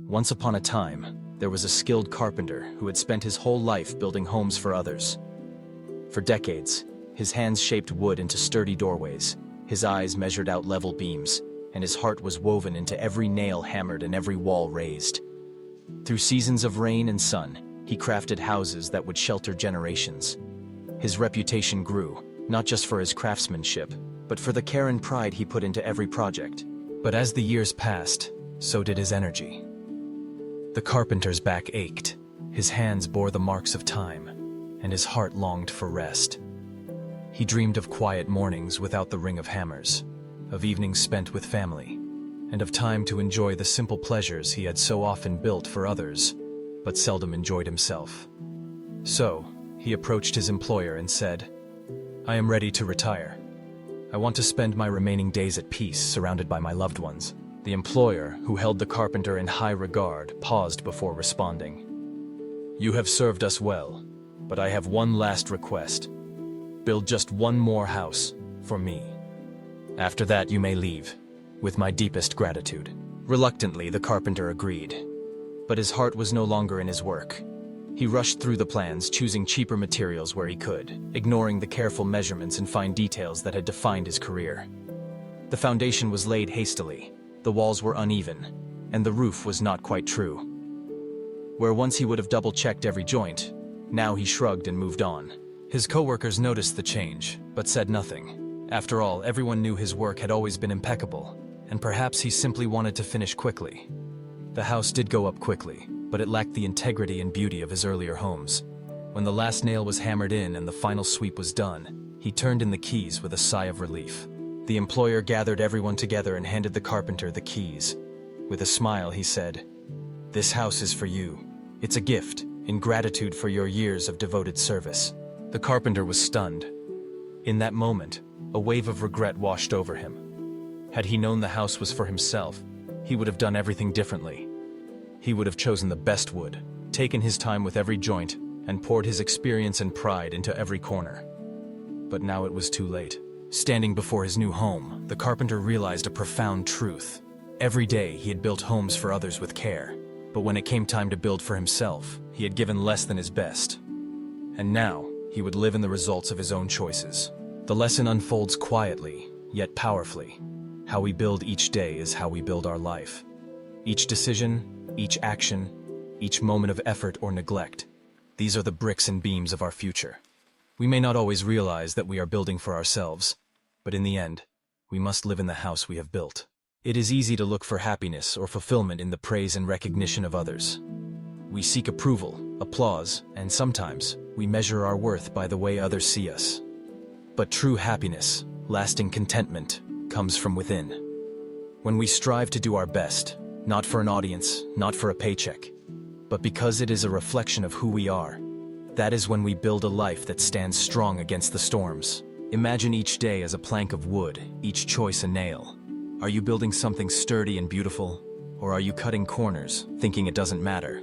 Once upon a time, there was a skilled carpenter who had spent his whole life building homes for others. For decades, his hands shaped wood into sturdy doorways, his eyes measured out level beams, and his heart was woven into every nail hammered and every wall raised. Through seasons of rain and sun, he crafted houses that would shelter generations. His reputation grew, not just for his craftsmanship, but for the care and pride he put into every project. But as the years passed, so did his energy. The carpenter's back ached, his hands bore the marks of time, and his heart longed for rest. He dreamed of quiet mornings without the ring of hammers, of evenings spent with family, and of time to enjoy the simple pleasures he had so often built for others, but seldom enjoyed himself. So, he approached his employer and said, "I am ready to retire. I want to spend my remaining days at peace, surrounded by my loved ones." The employer, who held the carpenter in high regard, paused before responding. "You have served us well, but I have one last request. Build just one more house for me. After that you may leave, with my deepest gratitude." Reluctantly, the carpenter agreed. But his heart was no longer in his work. He rushed through the plans, choosing cheaper materials where he could, ignoring the careful measurements and fine details that had defined his career. The foundation was laid hastily, the walls were uneven, and the roof was not quite true. Where once he would have double-checked every joint, now he shrugged and moved on. His co-workers noticed the change, but said nothing. After all, everyone knew his work had always been impeccable, and perhaps he simply wanted to finish quickly. The house did go up quickly, but it lacked the integrity and beauty of his earlier homes. When the last nail was hammered in and the final sweep was done, he turned in the keys with a sigh of relief. The employer gathered everyone together and handed the carpenter the keys. With a smile, he said, "This house is for you. It's a gift, in gratitude for your years of devoted service." The carpenter was stunned. In that moment, a wave of regret washed over him. Had he known the house was for himself, he would have done everything differently. He would have chosen the best wood, taken his time with every joint, and poured his experience and pride into every corner. But now it was too late. Standing before his new home, the carpenter realized a profound truth. Every day he had built homes for others with care, but when it came time to build for himself, he had given less than his best. And now, he would live in the results of his own choices. The lesson unfolds quietly, yet powerfully. How we build each day is how we build our life. Each decision, each action, each moment of effort or neglect, these are the bricks and beams of our future. We may not always realize that we are building for ourselves, but in the end, we must live in the house we have built. It is easy to look for happiness or fulfillment in the praise and recognition of others. We seek approval, applause, and sometimes we measure our worth by the way others see us. But true happiness, lasting contentment, comes from within. When we strive to do our best, not for an audience, not for a paycheck, but because it is a reflection of who we are, that is when we build a life that stands strong against the storms. Imagine each day as a plank of wood, each choice a nail. Are you building something sturdy and beautiful, or are you cutting corners, thinking it doesn't matter?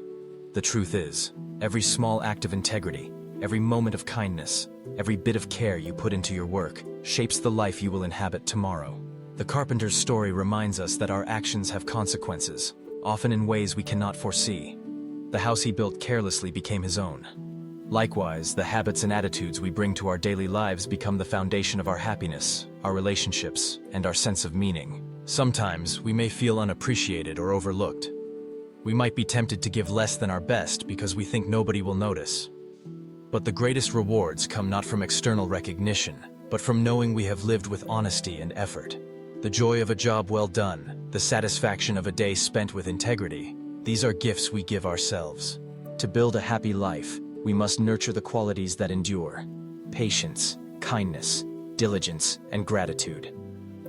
The truth is, every small act of integrity, every moment of kindness, every bit of care you put into your work shapes the life you will inhabit tomorrow. The carpenter's story reminds us that our actions have consequences, often in ways we cannot foresee. The house he built carelessly became his own. Likewise, the habits and attitudes we bring to our daily lives become the foundation of our happiness, our relationships, and our sense of meaning. Sometimes we may feel unappreciated or overlooked. We might be tempted to give less than our best because we think nobody will notice. But the greatest rewards come not from external recognition, but from knowing we have lived with honesty and effort. The joy of a job well done, the satisfaction of a day spent with integrity, these are gifts we give ourselves. To build a happy life, we must nurture the qualities that endure: patience, kindness, diligence, and gratitude.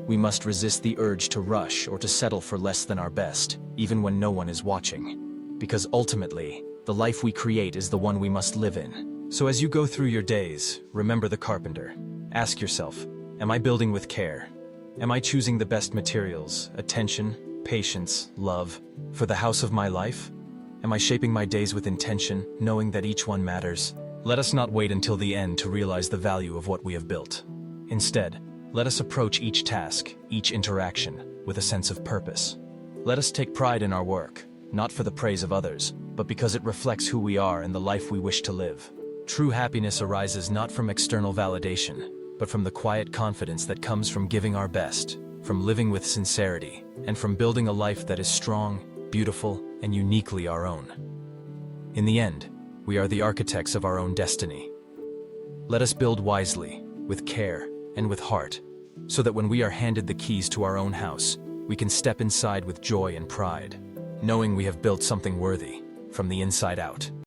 We must resist the urge to rush or to settle for less than our best, even when no one is watching. Because ultimately, the life we create is the one we must live in. So as you go through your days, remember the carpenter. Ask yourself, am I building with care? Am I choosing the best materials, attention, patience, love, for the house of my life? Am I shaping my days with intention, knowing that each one matters? Let us not wait until the end to realize the value of what we have built. Instead, let us approach each task, each interaction, with a sense of purpose. Let us take pride in our work, not for the praise of others, but because it reflects who we are and the life we wish to live. True happiness arises not from external validation, but from the quiet confidence that comes from giving our best, from living with sincerity, and from building a life that is strong, beautiful, and uniquely our own. In the end, we are the architects of our own destiny. Let us build wisely, with care, and with heart, so that when we are handed the keys to our own house, we can step inside with joy and pride, knowing we have built something worthy, from the inside out.